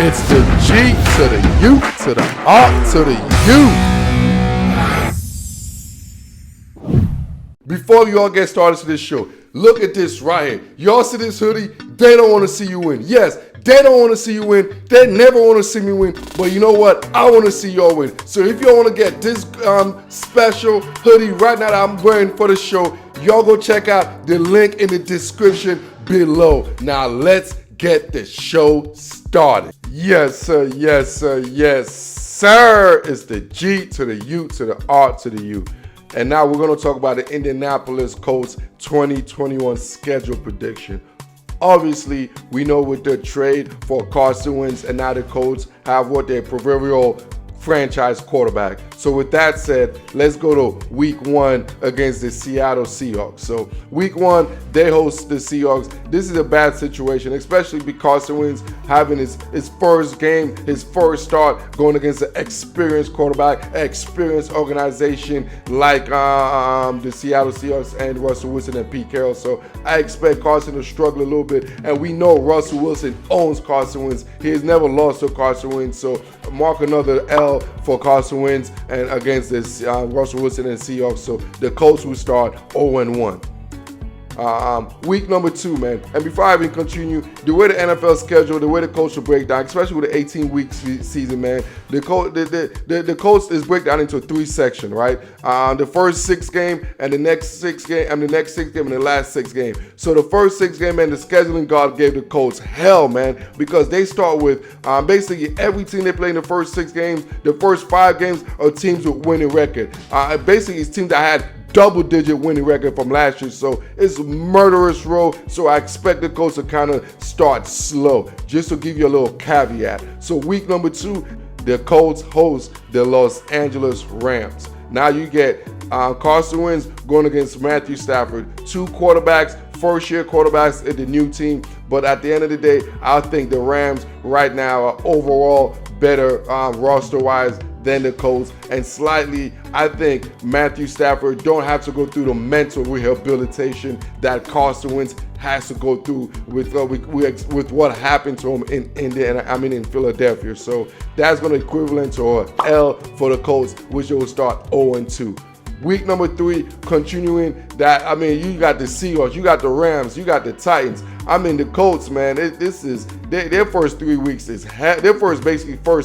It's the G to the U to the R to the U. Before you all get started to this show, look at this right here. Y'all see this hoodie? They don't want to see you win. Yes, they don't want to see you win. They never want to see me win. But you know what? I want to see y'all win. So if y'all want to get this special hoodie right now that I'm wearing for the show, y'all go check out the link in the description below. Now let's get the show started. Yes, sir. Yes, sir. Yes, sir. It's the G to the U to the R to the U. And now we're going to talk about the Indianapolis Colts 2021 schedule prediction. Obviously, we know with the trade for Carson Wentz, and now the Colts have what their proverbial franchise quarterback. So with that said, let's go to week 1 against the Seattle Seahawks. So week 1, they host the Seahawks. This is a bad situation, especially because Carson Wentz having his first game, his first start going against an experienced quarterback, experienced organization like the Seattle Seahawks and Russell Wilson and Pete Carroll. So I expect Carson to struggle a little bit. And we know Russell Wilson owns Carson Wentz. He has never lost to Carson Wentz. So mark another L for Carson Wentz and against this Russell Wilson and Seahawks. So the Colts will start 0-1. Week number 2, man. And before I even continue, the way the NFL schedule, the way the Colts will break down, especially with the 18-week season, man, the Colts is break down into 3 sections, right? The first 6 game and the next 6 game, and the next 6 game and the last 6 game. So the first 6 game, man, the scheduling god gave the Colts hell, man, because they start with basically every team they play in the first 6 games. The first 5 games are teams with winning record. Basically, it's teams that had double-digit winning record from last year, so it's murderous row. So I expect the Colts to kind of start slow, just to give you a little caveat. So week number 2, the Colts host the Los Angeles Rams. Now you get Carson Wentz going against Matthew Stafford, 2 quarterbacks, first-year quarterbacks at the new team. But at the end of the day, I think the Rams right now are overall better roster-wise than the Colts, and slightly, I think Matthew Stafford don't have to go through the mental rehabilitation that Carson Wentz has to go through with what happened to him in Philadelphia. So that's going to equivalent to an L for the Colts, which will start 0-2. Week number 3, continuing that, you got the Seahawks, you got the Rams, you got the Titans. The Colts, man, this is their first 3 weeks is hell. Their first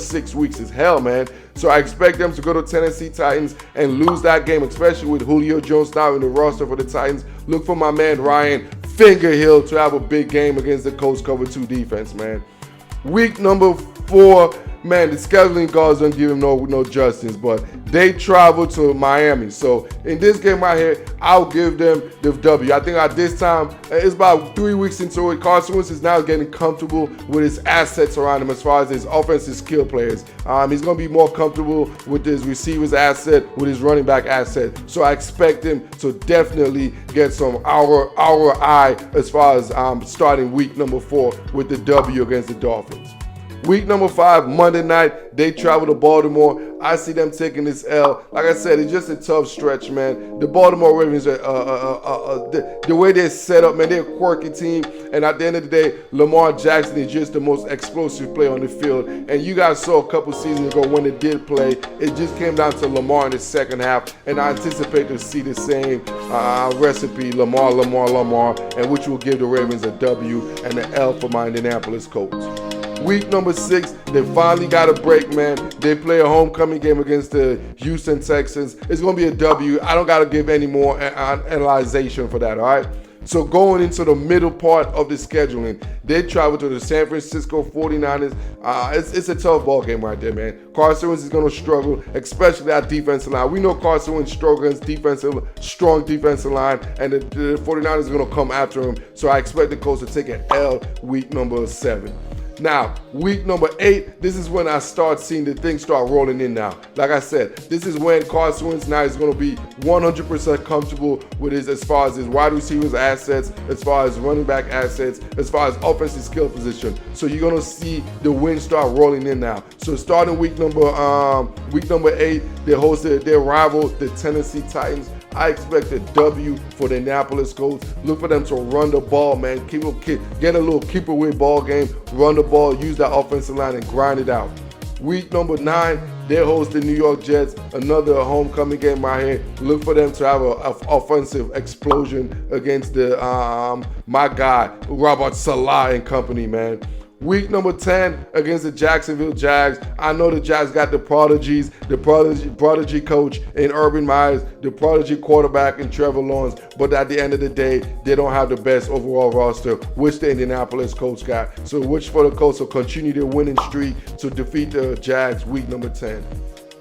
6 weeks is hell, man. So I expect them to go to Tennessee Titans and lose that game, especially with Julio Jones now in the roster for the Titans. Look for my man Ryan Fingerhill to have a big game against the Colts cover 2 defense, man. Week number 4, man, the scheduling gods don't give him no justice, but they travel to Miami. So in this game right here, I'll give them the W. I think at this time, it's about 3 weeks into it. Carson Wentz is now getting comfortable with his assets around him as far as his offensive skill players. He's going to be more comfortable with his receivers asset, with his running back asset. So I expect him to definitely get some our eye as far as starting week number 4 with the W against the Dolphins. Week number 5, Monday night, they travel to Baltimore. I see them taking this L. Like I said, it's just a tough stretch, man. The Baltimore Ravens, the way they're set up, man, they're a quirky team. And at the end of the day, Lamar Jackson is just the most explosive player on the field. And you guys saw a couple seasons ago when they did play, it just came down to Lamar in the second half. And I anticipate to see the same recipe, Lamar, and which will give the Ravens a W and an L for my Indianapolis Colts. Week number 6, they finally got a break, man. They play a homecoming game against the Houston Texans. It's going to be a W. I don't got to give any more analyzation for that, all right? So going into the middle part of the scheduling, they travel to the San Francisco 49ers. It's a tough ball game right there, man. Carson Wentz is going to struggle, especially that defensive line. We know Carson Wentz struggles against strong defensive line, and the 49ers are going to come after him. So I expect the Colts to take an L week number 7. Now, week number 8, this is when I start seeing the things start rolling in now. Like I said, this is when Carson Wentz now is going to be 100% comfortable with his, as far as his wide receivers assets, as far as running back assets, as far as offensive skill position. So you're going to see the wins start rolling in now. So starting week number 8, they hosted their rival, the Tennessee Titans. I expect a W for the Indianapolis Colts. Look for them to run the ball, man. Get a little keep away ball game, run the ball, use that offensive line and grind it out. Week number 9, they host the New York Jets, another homecoming game right here. Look for them to have an offensive explosion against my guy, Robert Salah and company, man. Week number 10 against the Jacksonville Jags. I know the Jags got the prodigies, the prodigy coach in Urban Myers, the prodigy quarterback in Trevor Lawrence, but at the end of the day, they don't have the best overall roster, which the Indianapolis Colts got. So which for the Colts will continue their winning streak to defeat the Jags week number 10.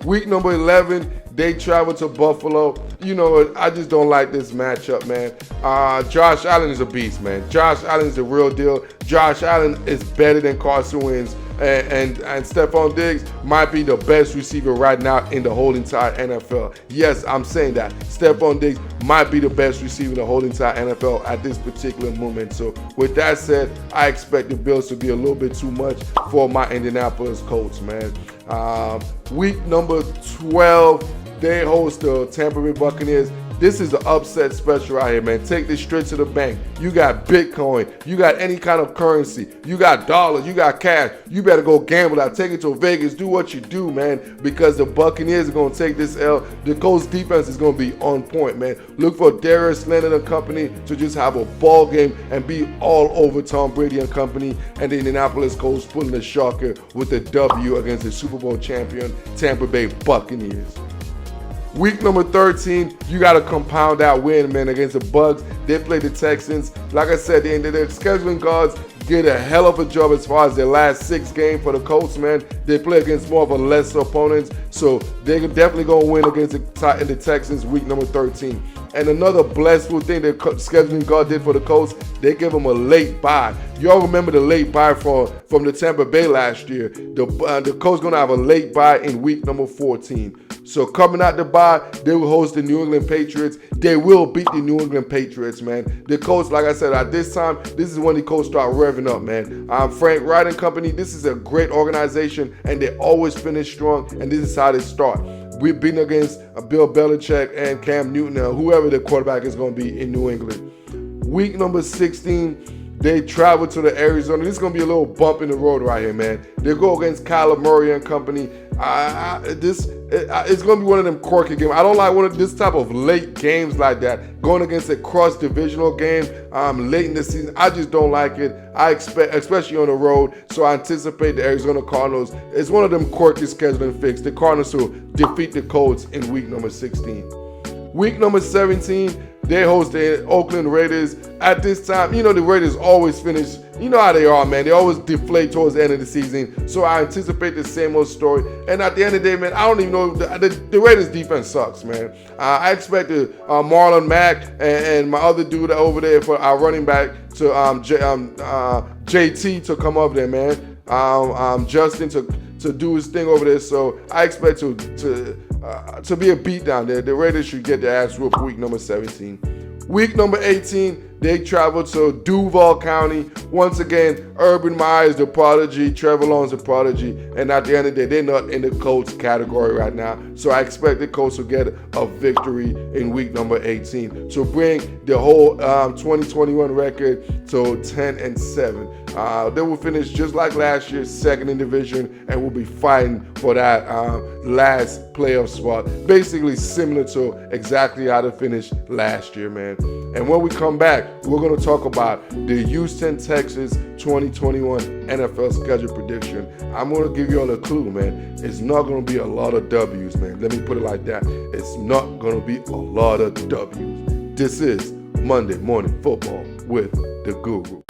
Week number 11, they travel to Buffalo. You know, I just don't like this matchup, man. Josh Allen is a beast, man. Josh Allen is the real deal. Josh Allen is better than Carson Wentz. And Stephon Diggs might be the best receiver right now in the whole entire NFL. Yes, I'm saying that. Stephon Diggs might be the best receiver in the whole entire NFL at this particular moment. So with that said, I expect the Bills to be a little bit too much for my Indianapolis Colts, man. Week number 12, they host the Tampa Bay Buccaneers. This is an upset special right here, man. Take this straight to the bank. You got Bitcoin. You got any kind of currency. You got dollars. You got cash. You better go gamble out. Take it to Vegas. Do what you do, man, because the Buccaneers are going to take this L. The Colts defense is going to be on point, man. Look for Darius Leonard and company to just have a ball game and be all over Tom Brady and company. And the Indianapolis Colts pulling the shocker with the W against the Super Bowl champion Tampa Bay Buccaneers. Week number 13, you got to compound that win, man, against the Bucs. They play the Texans. Like I said, the scheduling guards did a hell of a job as far as their last 6 games for the Colts, man. They play against more of a lesser opponents, so they're definitely going to win against the Texans week number 13. And another blessful thing the scheduling guard did for the Colts, they gave them a late bye. Y'all remember the late bye from the Tampa Bay last year. The Colts going to have a late bye in week number 14. So coming out the bye, they will host the New England Patriots. They will beat the New England Patriots, man. The Colts, like I said, at this time, this is when the Colts start revving up, man. Frank Wright and company, this is a great organization, and they always finish strong, and this is how they start. We've been against Bill Belichick and Cam Newton, or whoever the quarterback is going to be in New England. Week number 16, they travel to the Arizona. This is going to be a little bump in the road right here, man. They go against Kyler Murray and company. It's going to be one of them quirky games. I don't like one of this type of late games like that. Going against a cross-divisional game late in the season, I just don't like it. I expect, especially on the road, so I anticipate the Arizona Cardinals. It's one of them quirky scheduling fixes. The Cardinals will defeat the Colts in week number 16. Week number 17, they host the Oakland Raiders. At this time, you know, the Raiders always finish, you know how they are, man. They always deflate towards the end of the season. So I anticipate the same old story. And at the end of the day, man, I don't even know, the Raiders defense sucks, man. I expect Marlon Mack and my other dude over there for our running back to JT to come up there, man. Justin to do his thing over there. So I expect to be a beatdown there. The Raiders should get their ass whooped week number 17. Week number 18, they travel to Duval County. Once again, Urban Myers, the prodigy, Trevor Lawrence, the prodigy. And at the end of the day, they're not in the Colts category right now. So I expect the Colts to get a victory in week number 18 to bring the whole 2021 record to 10-7. They will finish just like last year, second in division, and will be fighting for that last playoff spot. Basically similar to exactly how they finished last year, man. And when we come back, we're going to talk about the Houston Texans 2021 NFL schedule prediction. I'm going to give you all a clue, man. It's not going to be a lot of W's, man. Let me put it like that. It's not going to be a lot of W's. This is Monday Morning Football with the Guru.